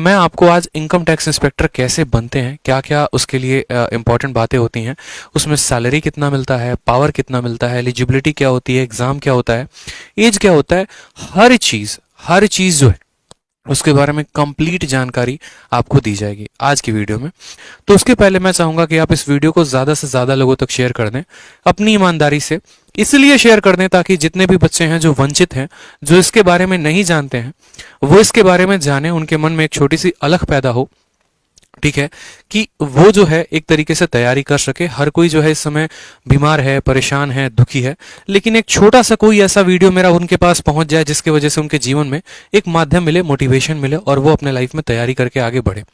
मैं आपको आज इनकम टैक्स इंस्पेक्टर कैसे बनते हैं, क्या क्या उसके लिए इंपॉर्टेंट बातें होती हैं, उसमें सैलरी कितना मिलता है, पावर कितना मिलता है, एलिजिबिलिटी क्या होती है, एग्जाम क्या होता है, एज क्या होता है, हर चीज जो है उसके बारे में कंप्लीट जानकारी आपको दी जाएगी आज की वीडियो में। तो उसके पहले मैं चाहूंगा कि आप इस वीडियो को ज्यादा से ज्यादा लोगों तक शेयर कर दें अपनी ईमानदारी से। इसलिए शेयर कर दें ताकि जितने भी बच्चे हैं जो वंचित हैं, जो इसके बारे में नहीं जानते हैं, वो इसके बारे में जाने, उनके मन में एक छोटी सी अलख पैदा हो, ठीक है, कि वो जो है एक तरीके से तैयारी कर सके। हर कोई जो है इस समय बीमार है, परेशान है, दुखी है, लेकिन एक छोटा सा कोई ऐसा वीडियो मेरा उनके पास पहुंच जाए जिसकी वजह से उनके जीवन में एक माध्यम मिले, मोटिवेशन मिले और वो अपने लाइफ में तैयारी करके आगे बढ़े।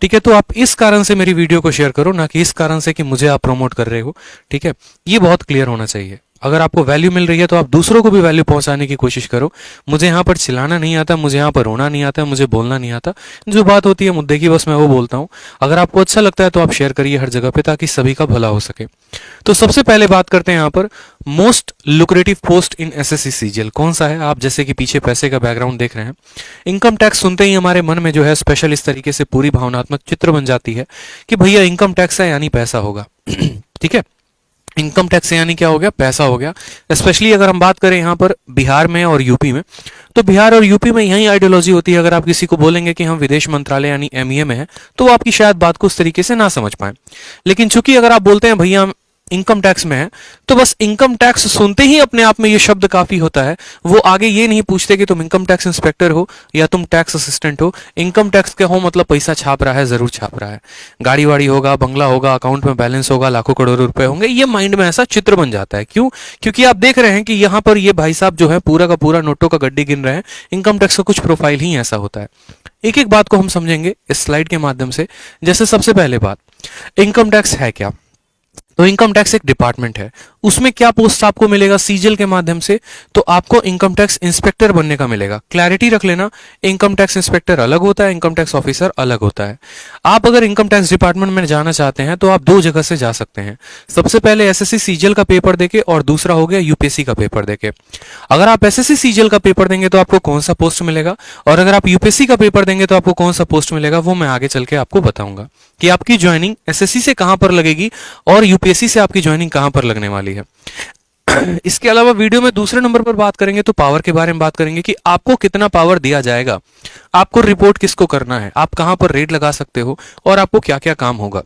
ठीक है, तो आप इस कारण से मेरी वीडियो को शेयर करो, ना कि इस कारण से कि मुझे आप प्रमोट कर रहे हो। ठीक है, ये बहुत क्लियर होना चाहिए। अगर आपको वैल्यू मिल रही है तो आप दूसरों को भी वैल्यू पहुंचाने की कोशिश करो। मुझे यहाँ पर चिल्लाना नहीं आता, मुझे यहाँ पर रोना नहीं आता, मुझे बोलना नहीं आता। जो बात होती है मुद्दे की, बस मैं वो बोलता हूँ। अगर आपको अच्छा लगता है तो आप शेयर करिए हर जगह पे, ताकि सभी का भला हो सके। तो सबसे पहले बात करते हैं यहाँ पर मोस्ट लुक्रेटिव पोस्ट इन एसएससी सीजीएल कौन सा है। आप जैसे कि पीछे पैसे का बैकग्राउंड देख रहे हैं। इनकम टैक्स सुनते ही हमारे मन में जो है स्पेशल इस तरीके से पूरी भावनात्मक चित्र बन जाती है कि भैया इनकम टैक्स है यानी पैसा होगा। ठीक है, इनकम टैक्स से यानी क्या हो गया, पैसा हो गया। स्पेशली अगर हम बात करें यहाँ पर बिहार में और यूपी में, तो बिहार और यूपी में यही आइडियोलॉजी होती है। अगर आप किसी को बोलेंगे कि हम विदेश मंत्रालय यानी एमईए में हैं, तो वो आपकी शायद बात को उस तरीके से ना समझ पाए। लेकिन चूंकि अगर आप बोलते हैं भैया हम इनकम टैक्स में है, तो बस इनकम टैक्स सुनते ही अपने आप में ये शब्द काफी होता है। वो आगे ये नहीं पूछते कि तुम इनकम टैक्स इंस्पेक्टर हो या तुम टैक्स असिस्टेंट हो। इनकम टैक्स के हो मतलब पैसा छाप रहा है, जरूर छाप रहा है, गाड़ी वाड़ी होगा, बंगला होगा, अकाउंट में बैलेंस होगा, लाखों करोड़ों रुपए होंगे। ये माइंड में ऐसा चित्र बन जाता है। क्यों? क्योंकि आप देख रहे हैं कि यहाँ पर ये भाई साहब जो है पूरा का पूरा नोटों का गड्ढी गिन रहे हैं। इनकम टैक्स का कुछ प्रोफाइल ही ऐसा होता है। एक एक बात को हम समझेंगे इस स्लाइड के माध्यम से। जैसे सबसे पहले बात, इनकम टैक्स है क्या? तो इनकम टैक्स एक डिपार्टमेंट है। उसमें क्या पोस्ट आपको मिलेगा सीजीएल के माध्यम से? तो आपको इनकम टैक्स इंस्पेक्टर बनने का मिलेगा। क्लैरिटी रख लेना, इनकम टैक्स इंस्पेक्टर अलग होता है, इनकम टैक्स ऑफिसर अलग होता है। आप अगर इनकम टैक्स डिपार्टमेंट में जाना चाहते हैं तो आप दो जगह से जा सकते हैं। सबसे पहले एसएससी सीजीएल का पेपर देके, और दूसरा हो गया यूपीएससी का पेपर देके। अगर आप एसएससी सीजीएल का पेपर देंगे तो आपको कौन सा पोस्ट मिलेगा, और अगर आप यूपीएससी का पेपर देंगे तो आपको कौन सा पोस्ट मिलेगा, वो मैं आगे चल के आपको बताऊंगा कि आपकी ज्वाइनिंग एसएससी से कहां पर लगेगी और यूपीएससी से आपकी ज्वाइनिंग कहां पर लगने वाली है। इसके अलावा वीडियो में दूसरे नंबर पर बात करेंगे तो पावर के बारे में बात करेंगे कि आपको कितना पावर दिया जाएगा, आपको रिपोर्ट किसको करना है, आप कहां पर रेड लगा सकते हो और आपको क्या क्या काम होगा।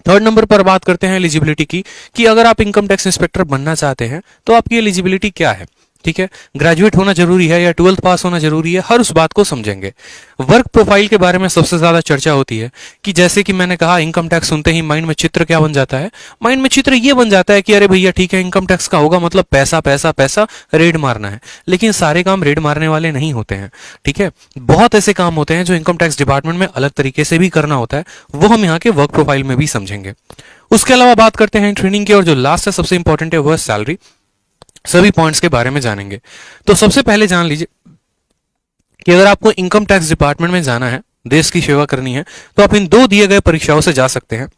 थर्ड नंबर पर बात करते हैं एलिजिबिलिटी की, कि अगर आप इनकम टैक्स इंस्पेक्टर बनना चाहते हैं तो आपकी एलिजिबिलिटी क्या है। ठीक है, ग्रेजुएट होना जरूरी है या 12th पास होना जरूरी है, हर उस बात को समझेंगे। वर्क प्रोफाइल के बारे में सबसे ज्यादा चर्चा होती है कि जैसे कि मैंने कहा, इनकम टैक्स सुनते ही माइंड में चित्र क्या बन जाता है? माइंड में चित्र ये बन जाता है कि अरे भैया ठीक है, इनकम टैक्स का होगा मतलब पैसा पैसा पैसा, रेड मारना है। लेकिन सारे काम रेड मारने वाले नहीं होते हैं। ठीक है, बहुत ऐसे काम होते हैं जो इनकम टैक्स डिपार्टमेंट में अलग तरीके से भी करना होता है, वो हम यहाँ के वर्क प्रोफाइल में भी समझेंगे। उसके अलावा बात करते हैं ट्रेनिंग की, और जो लास्ट है सबसे इंपॉर्टेंट है वो है सैलरी। सभी पॉइंट्स के बारे में जानेंगे। तो सबसे पहले जान लीजिए कि अगर आपको इनकम टैक्स डिपार्टमेंट में जाना है, देश की सेवा करनी है, तो आप इन दो दिए गए परीक्षाओं से जा सकते हैं।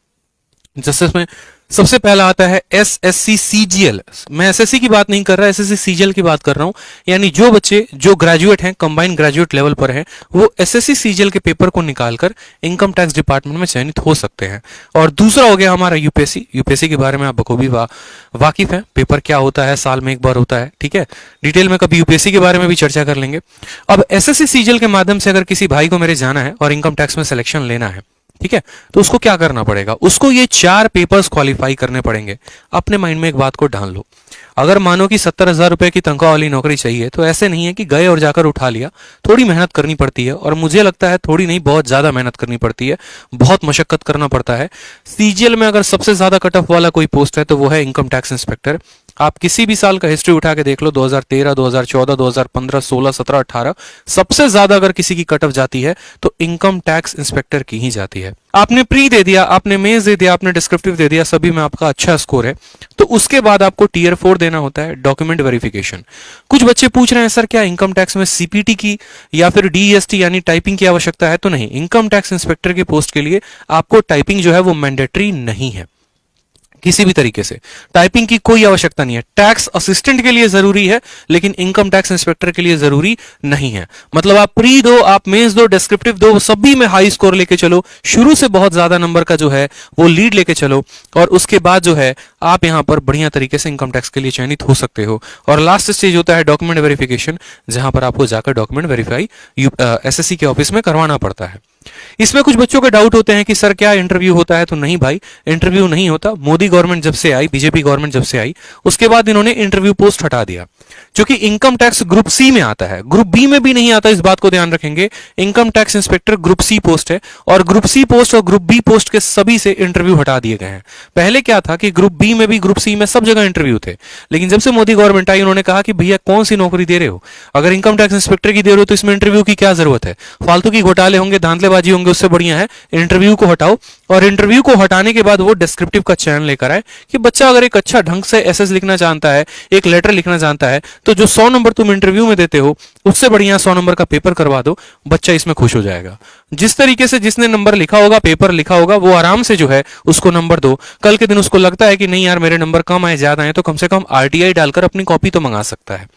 जिसमें सबसे पहला आता है एसएससी सीजीएल। मैं एसएससी की बात नहीं कर रहा, एसएससी सीजीएल की बात कर रहा हूं। यानी जो बच्चे जो ग्रेजुएट हैं, कंबाइंड ग्रेजुएट लेवल पर हैं, वो एसएससी सीजीएल के पेपर को निकालकर इनकम टैक्स डिपार्टमेंट में चयनित हो सकते हैं। और दूसरा हो गया हमारा यूपीएससी। यूपीएससी के बारे में आप बखूबी वाकिफ हैं, पेपर क्या होता है, साल में एक बार होता है। ठीक है, डिटेल में कभी यूपीएससी के बारे में भी चर्चा कर लेंगे। अब एसएससी सीजीएल के माध्यम से अगर किसी भाई को मेरे जाना है और इनकम टैक्स में सिलेक्शन लेना है, ठीक है, तो उसको क्या करना पड़ेगा? उसको ये 4 पेपर्स क्वालिफाई करने पड़ेंगे। अपने माइंड में एक बात को ढाल लो। अगर मानो कि 70,000 रुपए की तनख्वाह वाली नौकरी चाहिए, तो ऐसे नहीं है कि गए और जाकर उठा लिया। थोड़ी मेहनत करनी पड़ती है, और मुझे लगता है थोड़ी नहीं, बहुत ज्यादा मेहनत करनी पड़ती है, बहुत मशक्कत करना पड़ता है। सीजीएल में अगर सबसे ज्यादा कट ऑफ वाला कोई पोस्ट है तो वो है इनकम टैक्स इंस्पेक्टर। आप किसी भी साल का हिस्ट्री उठा के देख लो, 2013, 2014, 2015, 16, 17, 18, सबसे ज्यादा अगर किसी की कट ऑफ जाती है तो इनकम टैक्स इंस्पेक्टर की ही जाती है। आपने प्री दे दिया, आपने मेंस दे दिया, आपने डिस्क्रिप्टिव दे दिया, सभी में आपका अच्छा स्कोर है, तो उसके बाद आपको टीयर 4 देना होता है, डॉक्यूमेंट वेरिफिकेशन। कुछ बच्चे पूछ रहे हैं सर क्या इनकम टैक्स में सीपीटी की या फिर डीएसटी यानी टाइपिंग की आवश्यकता है? तो नहीं, इनकम टैक्स इंस्पेक्टर के पोस्ट के लिए आपको टाइपिंग जो है वो मैंडेटरी नहीं है। किसी भी तरीके से टाइपिंग की कोई आवश्यकता नहीं है। टैक्स असिस्टेंट के लिए जरूरी है, लेकिन इनकम टैक्स इंस्पेक्टर के लिए जरूरी नहीं है। मतलब आप प्री दो, आप मेंस दो, डिस्क्रिप्टिव दो, सभी में हाई स्कोर लेके चलो, शुरू से बहुत ज्यादा नंबर का जो है वो लीड लेके चलो, और उसके बाद जो है आप यहां पर बढ़िया तरीके से इनकम टैक्स के लिए चयनित हो सकते हो। और लास्ट स्टेज होता है डॉक्यूमेंट वेरिफिकेशन, जहां पर आपको जाकर डॉक्यूमेंट वेरीफाई एसएससी के ऑफिस में करवाना पड़ता है। इसमें कुछ बच्चों के डाउट होते हैं कि सर क्या इंटरव्यू होता है? तो नहीं भाई, इंटरव्यू नहीं होता। मोदी गवर्नमेंट जब से आई, बीजेपी गवर्नमेंट जब से आई, उसके बाद इन्होंने इंटरव्यू पोस्ट हटा दिया, जो कि इनकम टैक्स ग्रुप सी में आता है, ग्रुप बी में भी नहीं आता। इस बात को ध्यान रखेंगे, income tax inspector group C post है, और ग्रुप सी पोस्ट और ग्रुप बी पोस्ट के सभी से इंटरव्यू हटा दिए गए हैं। पहले क्या था कि ग्रुप बी में भी, ग्रुप सी में, सब जगह इंटरव्यू थे, लेकिन जब से मोदी गवर्नमेंट आई, उन्होंने कहा कि भैया कौन सी नौकरी दे रहे हो? अगर इनकम टैक्स इंस्पेक्टर की दे रहे हो तो इसमें इंटरव्यू की क्या जरूरत है? फालतू की घोटाले होंगे, धांधलेबाजी होंगे, उससे बढ़िया है इंटरव्यू को हटाओ। और इंटरव्यू को हटाने के बाद वो डिस्क्रिप्टिव का चयन लेकर आए कि बच्चा अगर एक अच्छा ढंग से एसएस लिखना जानता है, एक लेटर लिखना जानता है, तो जो 100 नंबर तुम इंटरव्यू में देते हो उससे बढ़िया 100 नंबर का पेपर करवा दो, बच्चा इसमें खुश हो जाएगा। जिस तरीके से जिसने नंबर लिखा होगा, पेपर लिखा होगा, वो आराम से जो है उसको नंबर दो। कल के दिन उसको लगता है कि नहीं यार मेरे नंबर कम आए, ज्यादा आए, तो कम से कम आरटीआई डालकर अपनी कॉपी तो मंगा सकता है।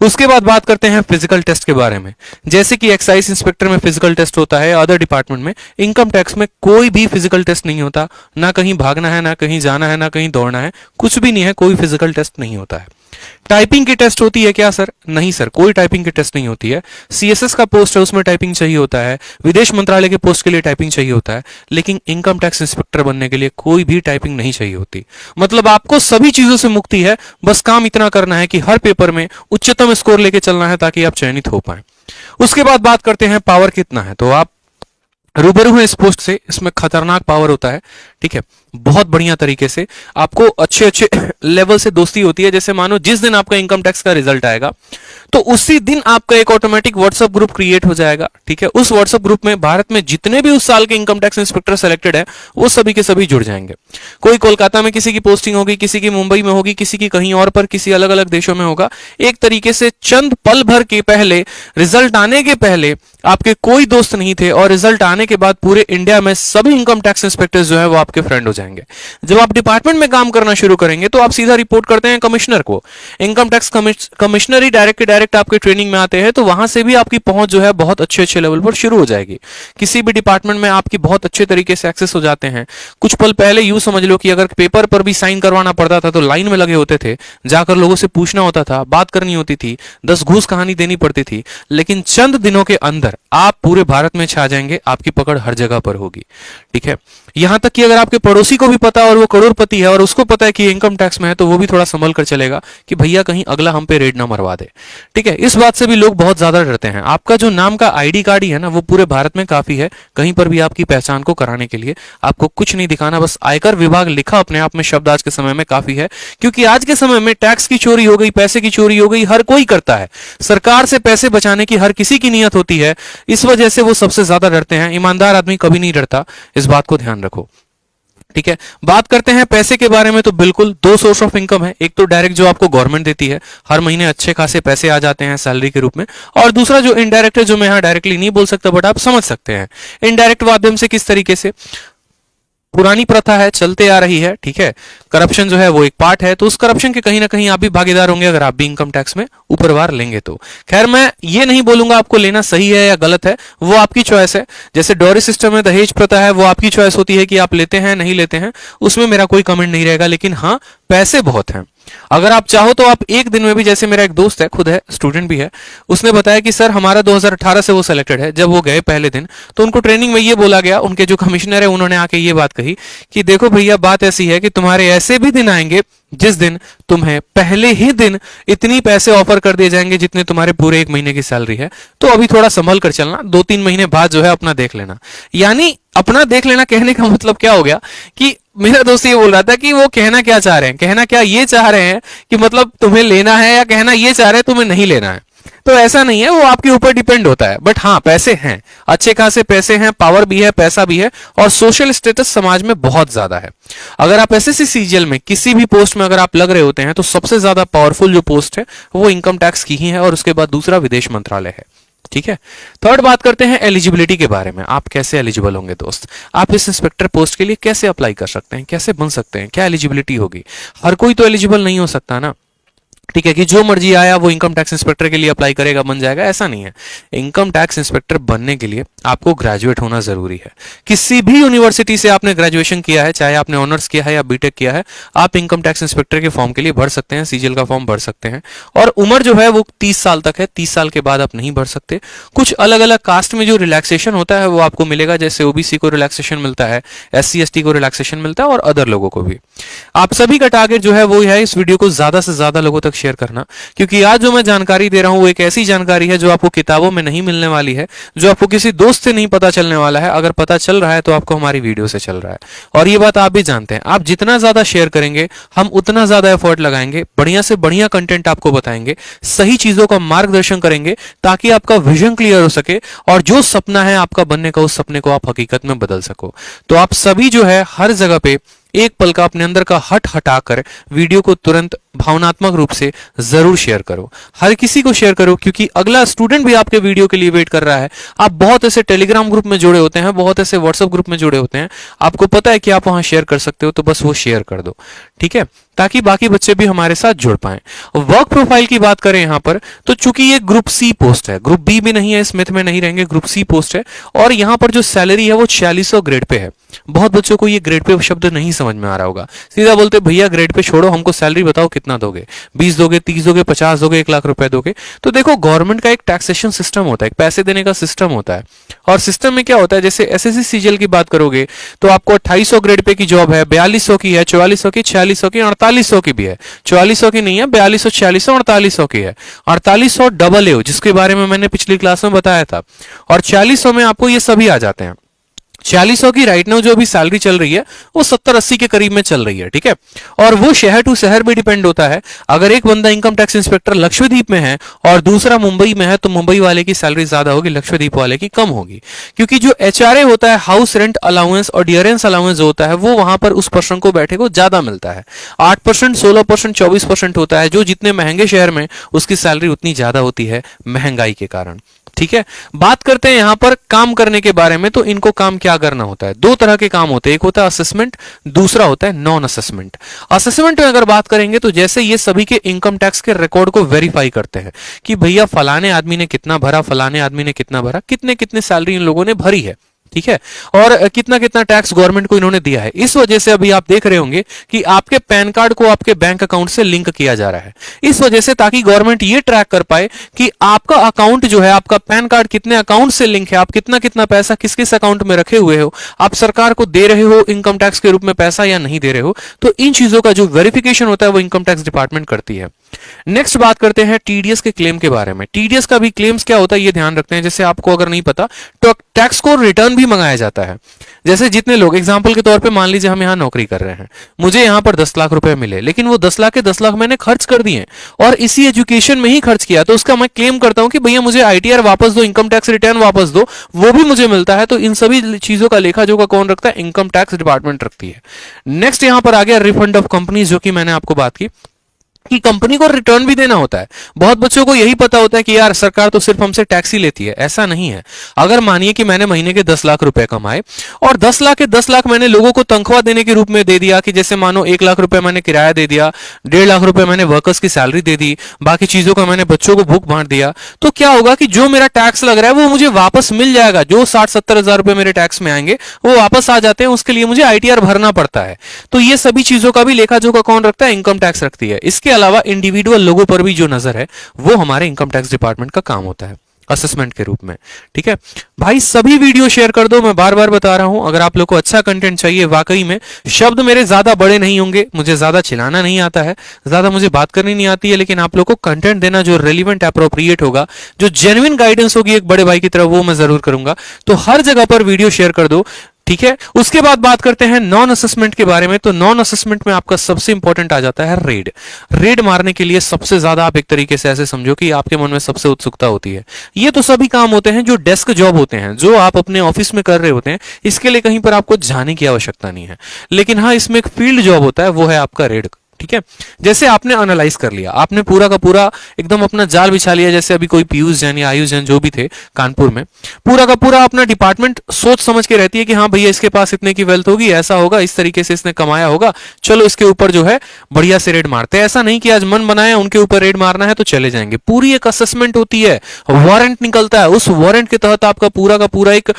उसके बाद बात करते हैं फिजिकल टेस्ट के बारे में। जैसे कि एक्साइज इंस्पेक्टर में फिजिकल टेस्ट होता है, अदर डिपार्टमेंट में, इनकम टैक्स में कोई भी फिजिकल टेस्ट नहीं होता। ना कहीं भागना है, ना कहीं जाना है, ना कहीं दौड़ना है, कुछ भी नहीं है, कोई फिजिकल टेस्ट नहीं होता है। टाइपिंग की टेस्ट होती है क्या सर? नहीं सर, कोई टाइपिंग की टेस्ट नहीं होती है। सीएसएस का पोस्ट है, उसमें टाइपिंग चाहिए होता है, विदेश मंत्रालय के पोस्ट के लिए टाइपिंग चाहिए होता है, लेकिन इनकम टैक्स इंस्पेक्टर बनने के लिए कोई भी टाइपिंग नहीं चाहिए होती। मतलब आपको सभी चीजों से मुक्ति है, बस काम इतना करना है कि हर पेपर में उच्चतम स्कोर लेके चलना है ताकि आप चयनित हो पाए। उसके बाद बात करते हैं पावर कितना है। तो आप रूबरू हैं इस पोस्ट से, इसमें खतरनाक पावर होता है, ठीक है। बहुत बढ़िया तरीके से आपको अच्छे अच्छे लेवल से दोस्ती होती है। जैसे मानो जिस दिन आपका इनकम टैक्स का रिजल्ट आएगा, तो उसी दिन आपका एक ऑटोमेटिक व्हाट्सएप ग्रुप क्रिएट हो जाएगा, ठीक है। उस व्हाट्सएप ग्रुप में भारत में जितने भी उस साल के इनकम टैक्स इंस्पेक्टर सेलेक्टेड है, वो सभी के सभी जुड़ जाएंगे। कोई कोलकाता में किसी की पोस्टिंग होगी, किसी की मुंबई में होगी, किसी की कहीं और पर, किसी अलग अलग देशों में होगा। एक तरीके से चंद पल भर के पहले, रिजल्ट आने के पहले आपके कोई दोस्त नहीं थे, और रिजल्ट आने के बाद पूरे इंडिया में सभी इनकम टैक्स इंस्पेक्टर्स जो है वो आपके फ्रेंड हो जाएंगे। जब आप डिपार्टमेंट में काम करना शुरू करेंगे तो आप सीधा रिपोर्ट करते हैं कमिश्नर को। इनकम टैक्स कमिश्नर ही डायरेक्ट आपके ट्रेनिंग में आते हैं, तो वहां से भी आपकी पहुंच जो है बहुत अच्छे अच्छे लेवल पर शुरू हो जाएगी। किसी भी डिपार्टमेंट में आपकी बहुत अच्छे तरीके से एक्सेस हो जाते हैं। कुछ पल पहले यूं समझ लो कि अगर पेपर पर भी साइन करवाना पड़ता था तो लाइन में लगे होते थे, जाकर लोगों से पूछना होता था, बात करनी होती थी, 10 घूस कहानी देनी पड़ती थी। लेकिन चंद दिनों के अंदर आप पूरे भारत में छा जाएंगे, आपकी पकड़ हर जगह पर होगी, ठीक है। यहां तक कि अगर आपके पड़ोसी को भी पता और वो करोड़पति है और उसको पता है कि इनकम टैक्स में है, तो वो भी थोड़ा संभल कर चलेगा कि भैया कहीं अगला हम पे रेड ना मरवा दे, ठीक है। इस बात से भी लोग बहुत ज्यादा डरते हैं। आपका जो नाम का आईडी कार्ड ही है ना, वो पूरे भारत में काफी है। कहीं पर भी आपकी पहचान को कराने के लिए आपको कुछ नहीं दिखाना, बस आयकर विभाग लिखा अपने आप में शब्द आज के समय में काफी है। क्योंकि आज के समय में टैक्स की चोरी हो गई, पैसे की चोरी हो गई, हर कोई करता है। सरकार से पैसे बचाने की हर किसी की नियत होती है, इस वजह से वो सबसे ज्यादा डरते हैं। ईमानदार आदमी कभी नहीं डरता, इस बात को ध्यान रखो, ठीक है। बात करते हैं पैसे के बारे में। तो बिल्कुल दो सोर्स ऑफ इनकम है, एक तो डायरेक्ट जो आपको गवर्नमेंट देती है, हर महीने अच्छे खासे पैसे आ जाते हैं सैलरी के रूप में, और दूसरा जो इनडायरेक्ट है, जो मैं यहां डायरेक्टली नहीं बोल सकता बट आप समझ सकते हैं। इनडायरेक्ट माध्यम से किस तरीके से, पुरानी प्रथा है, चलते आ रही है, ठीक है। करप्शन जो है वो एक पार्ट है, तो उस करप्शन के कहीं ना कहीं आप भी भागीदार होंगे अगर आप भी इनकम टैक्स में ऊपरवार लेंगे तो। खैर मैं ये नहीं बोलूंगा आपको लेना सही है या गलत है, वो आपकी चॉइस है। जैसे डॉरी सिस्टम में दहेज प्रथा है, वो आपकी चॉइस होती है कि आप लेते हैं नहीं लेते हैं, उसमें मेरा कोई कमेंट नहीं रहेगा। लेकिन हाँ, पैसे बहुत हैं। अगर आप चाहो तो आप एक दिन में भी, जैसे मेरा एक दोस्त है, खुद है, स्टूडेंट भी है, उसने बताया कि सर हमारा 2018 से वो सिलेक्टेड है। जब वो गए पहले दिन तो उनको ट्रेनिंग में ये बोला गया, उनके जो कमिश्नर है उन्होंने आके ये बात कही कि देखो भैया बात ऐसी है कि तुम्हारे ऐसे भी दिन आएंगे जिस दिन तुम्हें पहले ही दिन इतनी पैसे ऑफर कर दिए जाएंगे जितने तुम्हारे पूरे 1 महीने की सैलरी है, तो अभी थोड़ा संभल कर चलना, 2-3 महीने बाद जो है अपना देख लेना। यानी अपना देख लेना कहने का मतलब क्या हो गया कि मेरा दोस्त ये बोल रहा था कि वो कहना क्या चाह रहे हैं, कहना क्या ये चाह रहे हैं कि मतलब तुम्हें लेना है, या कहना ये चाह रहे हैं तुम्हें नहीं लेना है। तो ऐसा नहीं है, वो आपके ऊपर डिपेंड होता है। बट हाँ, पैसे हैं, अच्छे खासे पैसे हैं, पावर भी है, पैसा भी है, और सोशल स्टेटस समाज में बहुत ज्यादा है। अगर आप एसएससी सीजीएल में किसी भी पोस्ट में अगर आप लग रहे होते हैं, तो सबसे ज्यादा पावरफुल जो पोस्ट है वो इनकम टैक्स की ही है, और उसके बाद दूसरा विदेश मंत्रालय है। ठीक है। थर्ड बात करते हैं एलिजिबिलिटी के बारे में। आप कैसे एलिजिबल होंगे दोस्त, आप इस इंस्पेक्टर पोस्ट के लिए कैसे अप्लाई कर सकते हैं, कैसे बन सकते हैं, क्या एलिजिबिलिटी होगी। हर कोई तो एलिजिबल नहीं हो सकता ना, ठीक है, कि जो मर्जी आया वो इनकम टैक्स इंस्पेक्टर के लिए अप्लाई करेगा बन जाएगा, ऐसा नहीं है। इनकम टैक्स इंस्पेक्टर बनने के लिए आपको ग्रेजुएट होना जरूरी है। किसी भी यूनिवर्सिटी से आपने ग्रेजुएशन किया है, चाहे आपने ऑनर्स किया है या बीटेक किया है, आप इनकम टैक्स इंस्पेक्टर के फॉर्म के लिए भर सकते हैं, सीजीएल का फॉर्म भर सकते हैं। और उम्र जो है वो 30 साल तक है, 30 साल के बाद आप नहीं भर सकते। कुछ अलग अलग कास्ट में जो रिलैक्सेशन होता है वो आपको मिलेगा, जैसे ओबीसी को रिलैक्सेशन मिलता है, एससी एसटी को रिलैक्सेशन मिलता है और अदर लोगों को भी। आप सभी का टारगेट जो है वो है इस वीडियो को ज्यादा से ज्यादा लोगों तक शेयर करना, क्योंकि आज जो मैं जानकारी दे रहा हूं वो एक ऐसी जानकारी है जो आपको किताबों में नहीं मिलने वाली है, जो आपको किसी दोस्त से नहीं पता चलने वाला है। अगर पता चल रहा है तो आपको हमारी वीडियो से चल रहा है, और ये बात आप भी जानते हैं। आप जितना ज्यादा शेयर करेंगे हम उतना ज्यादा एफर्ट लगाएंगे, बढ़िया से बढ़िया कंटेंट आपको बताएंगे, सही चीजों का मार्गदर्शन करेंगे ताकि आपका विजन क्लियर हो सके और जो सपना है आपका बनने का, उस सपने को आप हकीकत में बदल सको। तो आप सभी जो है हर जगह पे एक पल का अपने अंदर का हट हटाकर वीडियो को तुरंत भावनात्मक रूप से जरूर शेयर करो, हर किसी को शेयर करो, क्योंकि अगला स्टूडेंट भी आपके वीडियो के लिए वेट कर रहा है। आप बहुत ऐसे टेलीग्राम ग्रुप में जुड़े होते हैं, बहुत ऐसे व्हाट्सएप ग्रुप में जुड़े होते हैं, आपको पता है कि आप वहां शेयर कर सकते हो, तो बस वो शेयर कर दो, ठीक है, ताकि बाकी बच्चे भी हमारे साथ जुड़ पाएं। वर्क प्रोफाइल की बात करें यहां पर, तो चूंकि ये ग्रुप सी पोस्ट है, ग्रुप बी भी नहीं है, इस मिथ में नहीं रहेंगे, ग्रुप सी पोस्ट है, और यहां पर जो सैलरी है वो 4600 ग्रेड पे है। बहुत बच्चों को ये ग्रेड पे शब्द नहीं समझ में आ रहा होगा, सीधा बोलते भैया ग्रेड पे छोड़ो, हमको सैलरी बताओ कितना दोगे, 20 दोगे, 30 दोगे, 50 दोगे, 1 लाख रुपए दोगे। तो देखो गवर्नमेंट का एक टैक्सेशन सिस्टम होता है, एक पैसे देने का सिस्टम होता है, और सिस्टम में क्या होता है, जैसे एसएससी सीजीएल की बात करोगे तो आपको 2800 ग्रेड पे की जॉब है, 4200 की है, 4400 की, 4600 की, 4800 की भी है। 4400 की नहीं है, 4200, 4600, 4800 की है। 4800 डबल ए जिसके बारे में मैंने पिछली क्लास में बताया था, और 4600 में आपको ये सभी आ जाते हैं। 4600 की राइट नाउ जो अभी सैलरी चल रही है वो 70-80 के करीब में चल रही है, ठीक है। और वो शहर टू शहर भी डिपेंड होता है। अगर एक बंदा इनकम टैक्स इंस्पेक्टर लक्षद्वीप में है और दूसरा मुंबई में है, तो मुंबई वाले की सैलरी ज्यादा होगी, लक्षद्वीप वाले की कम होगी, क्योंकि जो एचआरए होता है, हाउस रेंट अलाउंस और डियरेंस अलाउंस जो होता है, वो वहां पर उस पर्सन को बैठे को ज्यादा मिलता है। 8%, 16%, 24% होता है। जो जितने महंगे शहर में उसकी सैलरी उतनी ज्यादा होती है महंगाई के कारण, ठीक है। बात करते हैं यहां पर काम करने के बारे में, तो इनको काम क्या करना होता है। दो तरह के काम होते हैं, एक होता है असेसमेंट, दूसरा होता है नॉन असेसमेंट। असेसमेंट में अगर बात करेंगे तो जैसे ये सभी के इनकम टैक्स के रिकॉर्ड को वेरीफाई करते हैं कि भैया फलाने आदमी ने कितना भरा, फलाने आदमी ने कितना भरा, कितने कितने सैलरी इन लोगों ने भरी है, ठीक है, और कितना कितना टैक्स गवर्नमेंट को इन्होंने दिया है। इस वजह से अभी आप देख रहे होंगे कि आपके पैन कार्ड को आपके बैंक अकाउंट से लिंक किया जा रहा है, इस वजह से, ताकि गवर्नमेंट ये ट्रैक कर पाए कि आपका अकाउंट जो है, आपका पैन कार्ड कितने अकाउंट से लिंक है, आप कितना कितना पैसा किस किस अकाउंट में रखे हुए हो, आप सरकार को दे रहे हो इनकम टैक्स के रूप में पैसा या नहीं दे रहे हो। तो इन चीजों का जो वेरिफिकेशन होता है वो इनकम टैक्स डिपार्टमेंट करती है। नेक्स्ट बात करते हैं टीडीएस के क्लेम के बारे में। टीडीएस का भी क्लेम्स क्या होता है ये ध्यान रखते हैं। जैसे आपको अगर नहीं पता तो टैक्स को रिटर्न भी मंगाया जाता है। जैसे जितने लोग एग्जांपल के तौर पे मान लीजिए हम यहां नौकरी कर रहे हैं, मुझे यहां पर 10 लाख रुपए मिले, लेकिन वो 10 लाख के 10 लाख मैंने खर्च कर दिए और इसी एजुकेशन में ही खर्च किया, तो उसका मैं क्लेम करता हूं कि भैया मुझे आईटीआर वापस दो, इनकम टैक्स रिटर्न वापस दो, वो भी मुझे मिलता है। तो इन सभी चीजों का लेखा जोखा कौन रखता है? इनकम टैक्स डिपार्टमेंट रखती है। नेक्स्ट यहां पर आ गया रिफंड ऑफ कंपनीज, जो कि मैंने आपको बात की कि कंपनी को रिटर्न भी देना होता है। बहुत बच्चों को यही पता होता है कि यार सरकार तो सिर्फ हमसे टैक्स ही लेती है, ऐसा नहीं है। अगर मानिए कि मैंने महीने के 10 लाख रुपए कमाए और 10 लाख के 10 लाख मैंने लोगों को तनख्वाह देने के रूप में दे दिया, कि जैसे मानो 1 लाख रुपए मैंने किराया दे दिया, 1.5 लाख रुपए मैंने वर्कर्स की सैलरी दे दी, बाकी चीजों का मैंने बच्चों को बुक बांट दिया, तो क्या होगा कि जो मेरा टैक्स लग रहा है वो मुझे वापस मिल जाएगा। जो 60-70 हजार रुपए मेरे टैक्स में आएंगे वो वापस आ जाते हैं, उसके लिए मुझे आईटीआर भरना पड़ता है। तो ये सभी चीजों का भी लेखा जोखा कौन रखता है? इनकम टैक्स रखती है। इसके अलावा इंडिविजुअल लोगों पर भी जो नजर है वो हमारे इनकम टैक्स डिपार्टमेंट का काम होता है असेसमेंट के रूप में, ठीक है भाई। सभी वीडियो शेयर कर दो, मैं बार बार बता रहा हूं। अगर आप लोग को अच्छा कंटेंट चाहिए, वाकई में शब्द मेरे ज्यादा बड़े नहीं होंगे, मुझे ज्यादा चिल्लाना नहीं आता है, ज्यादा मुझे बात करनी नहीं आती है, लेकिन आप लोग को कंटेंट देना जो रेलिवेंट अप्रोप्रिएट होगा, जो जेन्युइन गाइडेंस होगी एक बड़े भाई की तरह, वो मैं जरूर करूंगा। तो हर जगह पर वीडियो शेयर कर दो, ठीक है। उसके बाद बात करते हैं नॉन असेसमेंट के बारे में। तो नॉन असेसमेंट में आपका सबसे इंपॉर्टेंट आ जाता है रेड। रेड मारने के लिए सबसे ज्यादा आप एक तरीके से ऐसे समझो कि आपके मन में सबसे उत्सुकता होती है। ये तो सभी काम होते हैं जो डेस्क जॉब होते हैं, जो आप अपने ऑफिस में कर रहे होते हैं, इसके लिए कहीं पर आपको जाने की आवश्यकता नहीं है। लेकिन हाँ, इसमें एक फील्ड जॉब होता है, वो है आपका रेड। ठीक है। जैसे आपने एनालाइज कर लिया, आपने पूरा का पूरा एकदम अपना जाल बिछा लिया, जैसे अभी कोई पीयूष जैन या आयुष जैन जो भी थे कानपुर में, पूरा का पूरा अपना डिपार्टमेंट सोच समझ के रहती है कि हाँ भैया इसके पास इतने की वेल्थ होगी, ऐसा होगा, इस तरीके से इसने कमाया होगा, चलो इसके ऊपर जो है बढ़िया से रेड मारते हैं। ऐसा नहीं कि आज मन बनाया उनके ऊपर रेड मारना है तो चले जाएंगे, पूरी एक असेसमेंट होती है, वारंट निकलता है, उस वारंट के तहत आपका पूरा का पूरा एक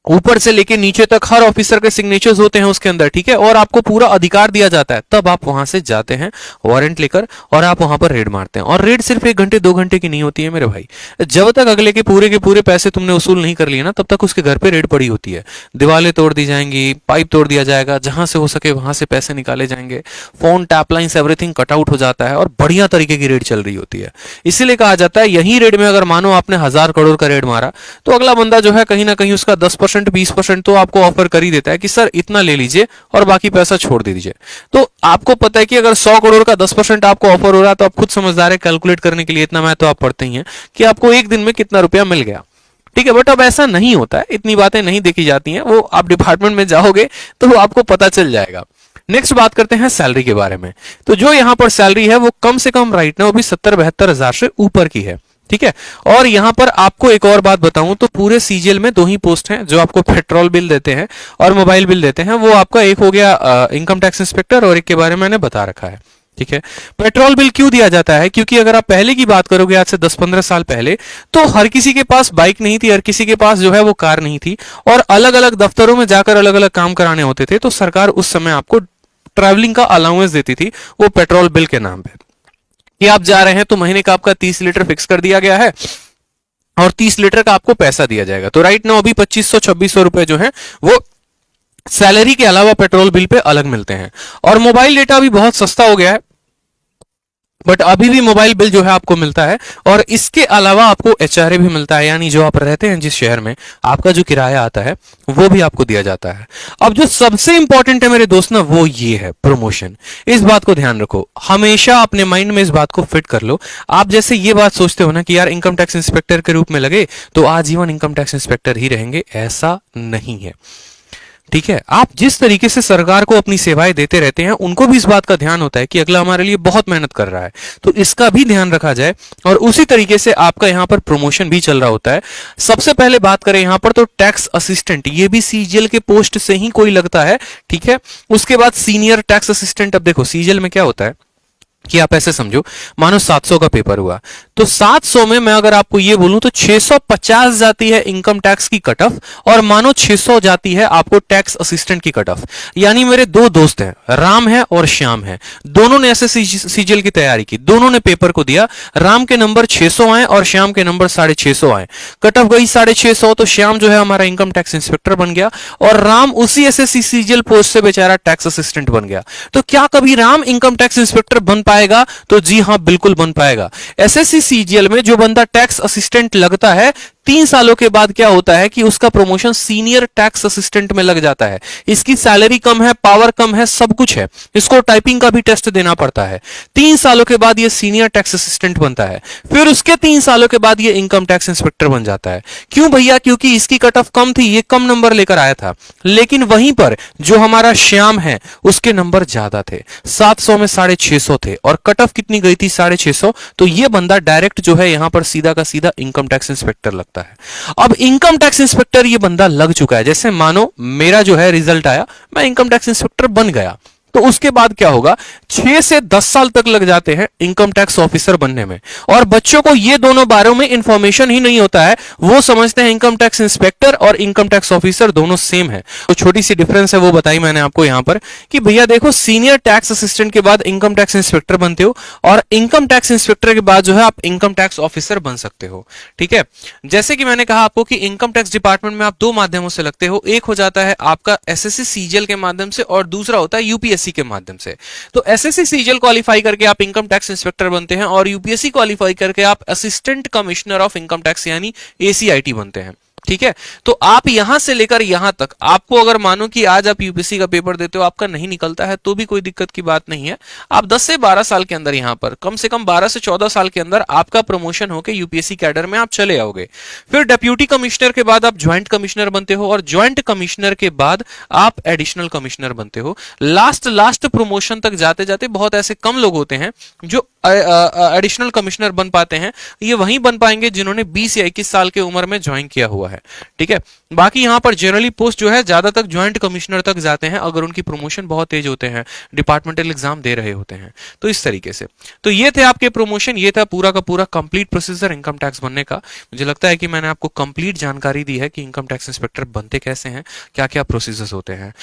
ऊपर से लेके नीचे तक हर ऑफिसर के सिग्नेचर्स होते हैं उसके अंदर, ठीक है, और आपको पूरा अधिकार दिया जाता है, तब आप वहां से जाते हैं वारंट लेकर और आप वहां पर रेड मारते हैं। और रेड सिर्फ 1 घंटे 2 घंटे की नहीं होती है मेरे भाई, जब तक अगले के पूरे पैसे तुमने वसूल नहीं कर लिए ना, तब तक उसके घर पे रेड पड़ी होती है, दीवारें तोड़ दी जाएंगी, पाइप तोड़ दिया जाएगा, जहां से हो सके वहां से पैसे निकाले जाएंगे, phone tap lines everything cut out हो जाता है और बढ़िया तरीके की रेड चल रही होती है। इसीलिए कहा जाता है यही रेड में अगर मानो आपने 1000 करोड़ का रेड मारा तो अगला बंदा जो है कहीं ना कहीं उसका 10% 20% तो आपको ऑफर कर ही देता है कि सर इतना ले लीजिए और बाकी पैसा छोड़ दीजिए। तो आपको पता है कि अगर 100 करोड़ का 10% आपको ऑफर हो रहा है तो आप खुद समझदार है, कैलकुलेट करने के लिए इतना मैं तो आप पढ़ते ही हैं कि आपको एक दिन में कितना रुपया मिल गया, ठीक है। बट अब ऐसा नहीं होता है, इतनी बातें नहीं देखी जाती हैं, वो आप डिपार्टमेंट में जाओगे तो वो आपको पता चल जाएगा। नेक्स्ट बात करते हैं सैलरी के बारे में। तो जो यहां पर सैलरी है वो कम से कम राइट ना वो भी 70-72 हजार से ऊपर की है, ठीक है। और यहां पर आपको एक और बात बताऊं तो पूरे सीजीएल में 2 ही पोस्ट हैं जो आपको पेट्रोल बिल देते हैं और मोबाइल बिल देते हैं। वो आपका एक हो गया इनकम टैक्स इंस्पेक्टर और एक के बारे में मैंने बता रखा है, ठीक है। पेट्रोल बिल क्यों दिया जाता है? क्योंकि अगर आप पहले की बात करोगे आज से 10-15 साल पहले तो हर किसी के पास बाइक नहीं थी, हर किसी के पास जो है वो कार नहीं थी और अलग अलग दफ्तरों में जाकर अलग अलग काम कराने होते थे, तो सरकार उस समय आपको ट्रैवलिंग का अलाउंस देती थी वो पेट्रोल बिल के नाम पे, कि आप जा रहे हैं तो महीने का आपका 30 लीटर फिक्स कर दिया गया है और 30 लीटर का आपको पैसा दिया जाएगा। तो राइट नाउ अभी 2500-2600 रुपए जो है वो सैलरी के अलावा पेट्रोल बिल पे अलग मिलते हैं। और मोबाइल डेटा भी बहुत सस्ता हो गया है, बट अभी भी मोबाइल बिल जो है आपको मिलता है और इसके अलावा आपको एचआरए भी मिलता है, यानी जो आप रहते हैं जिस शहर में आपका जो किराया आता है वो भी आपको दिया जाता है। अब जो सबसे इंपॉर्टेंट है मेरे दोस्त ना वो ये है प्रमोशन। इस बात को ध्यान रखो, हमेशा अपने माइंड में इस बात को फिट कर लो। आप जैसे ये बात सोचते हो ना कि यार इनकम टैक्स इंस्पेक्टर के रूप में लगे तो आजीवन इनकम टैक्स इंस्पेक्टर ही रहेंगे, ऐसा नहीं है, ठीक है। आप जिस तरीके से सरकार को अपनी सेवाएं देते रहते हैं उनको भी इस बात का ध्यान होता है कि अगला हमारे लिए बहुत मेहनत कर रहा है, तो इसका भी ध्यान रखा जाए और उसी तरीके से आपका यहां पर प्रमोशन भी चल रहा होता है। सबसे पहले बात करें यहां पर तो टैक्स असिस्टेंट, ये भी सीजीएल के पोस्ट से ही कोई लगता है, ठीक है। उसके बाद सीनियर टैक्स असिस्टेंट। अब देखो सीजीएल में क्या होता है कि आप ऐसे समझो, मानो 700 का पेपर हुआ तो 700 में मैं अगर आपको ये बोलूं तो 650 जाती है इनकम टैक्स की कट ऑफ और मानो 600 जाती है आपको टैक्स असिस्टेंट की कट ऑफ। यानी मेरे 2 दोस्त हैं, राम है और श्याम है, दोनों ने ऐसे सीजीएल की तैयारी की, दोनों ने पेपर को दिया, राम के नंबर 600 आए और श्याम के नंबर 650 आए, कट ऑफ गई 650, तो श्याम जो है हमारा इनकम टैक्स इंस्पेक्टर बन गया और राम उसी एसएससी सीजीएल पोस्ट से बेचारा टैक्स असिस्टेंट बन गया। तो क्या कभी राम इनकम टैक्स इंस्पेक्टर बन पाएगा? तो जी हां बिल्कुल बन पाएगा। एसएससी सीजीएल में जो बंदा टैक्स असिस्टेंट लगता है 3 सालों के बाद क्या होता है कि उसका प्रमोशन सीनियर टैक्स असिस्टेंट में लग जाता है। इसकी सैलरी कम है, पावर कम है, सब कुछ है, इसको टाइपिंग का भी टेस्ट देना पड़ता है। 3 सालों के बाद ये सीनियर टैक्स असिस्टेंट बनता है, फिर उसके 3 सालों के बाद ये इनकम टैक्स इंस्पेक्टर बन जाता है। क्यों भैया? क्योंकि इसकी कट ऑफ कम थी, ये कम नंबर लेकर आया था, लेकिन वहीं पर जो हमारा श्याम है उसके नंबर ज्यादा थे, 700 में 650 थे और कट ऑफ कितनी गई थी? 650। तो ये बंदा डायरेक्ट जो है यहां पर सीधा का सीधा इनकम टैक्स इंस्पेक्टर लगता है। अब इनकम टैक्स इंस्पेक्टर ये बंदा लग चुका है, जैसे मानो मेरा जो है रिजल्ट आया, मैं इनकम टैक्स इंस्पेक्टर बन गया, तो उसके बाद क्या होगा? 6 से 10 साल तक लग जाते हैं इनकम टैक्स ऑफिसर बनने में। और बच्चों को ये दोनों बारे में इंफॉर्मेशन ही नहीं होता है, वो समझते हैं इनकम टैक्स इंस्पेक्टर और इनकम टैक्स ऑफिसर दोनों सेम है। तो छोटी सी डिफरेंस है वो बताई मैंने आपको यहां पर कि भैया देखो, सीनियर टैक्स असिस्टेंट के बाद इनकम टैक्स इंस्पेक्टर बनते हो और इनकम टैक्स इंस्पेक्टर के बाद जो है आप इनकम टैक्स ऑफिसर बन सकते हो, ठीक है। जैसे कि मैंने कहा आपको कि इनकम टैक्स डिपार्टमेंट में आप 2 माध्यमों से लगते हो, एक हो जाता है आपका एसएससी सीजीएल के माध्यम से और दूसरा होता है यूपीएससी के माध्यम से। तो एसएससी सीजीएल क्वालिफाई करके आप इनकम टैक्स इंस्पेक्टर बनते हैं और यूपीएससी क्वालिफाई करके आप assistant commissioner of income tax यानी एसीआईटी बनते हैं। ठीक है। तो आप यहां से लेकर यहां तक, आपको अगर मानो कि आज आप यूपीएससी का पेपर देते हो, आपका नहीं निकलता है, तो भी कोई दिक्कत की बात नहीं है। आप 10 से 12 साल के अंदर, यहां पर कम से कम 12 से 14 साल के अंदर आपका प्रमोशन होकर यूपीएससी कैडर में आप चले आओगे। फिर डिप्यूटी कमिश्नर के बाद आप ज्वाइंट कमिश्नर बनते हो, और ज्वाइंट कमिश्नर के बाद आप एडिशनल कमिश्नर बनते हो। लास्ट लास्ट प्रमोशन तक जाते जाते बहुत ऐसे कम लोग होते हैं जो एडिशनल कमिश्नर बन पाते हैं। ये वहीं बन पाएंगे जिन्होंने 20 या 21 साल की उम्र में ज्वाइन किया हुआ है। ठीक है। बाकी यहां पर जनरली पोस्ट जो है ज्यादा तक ज्वाइंट कमिश्नर तक जाते हैं, अगर उनकी प्रमोशन बहुत तेज होते हैं, डिपार्टमेंटल एग्जाम दे रहे होते हैं। तो इस तरीके से, तो ये थे आपके प्रमोशन, ये था पूरा का पूरा कंप्लीट प्रोसीजर इनकम टैक्स बनने का। मुझे लगता है कि मैंने आपको कंप्लीट जानकारी दी है कि इनकम टैक्स इंस्पेक्टर बनते कैसे हैं, क्या क्या प्रोसीजर्स होते हैं।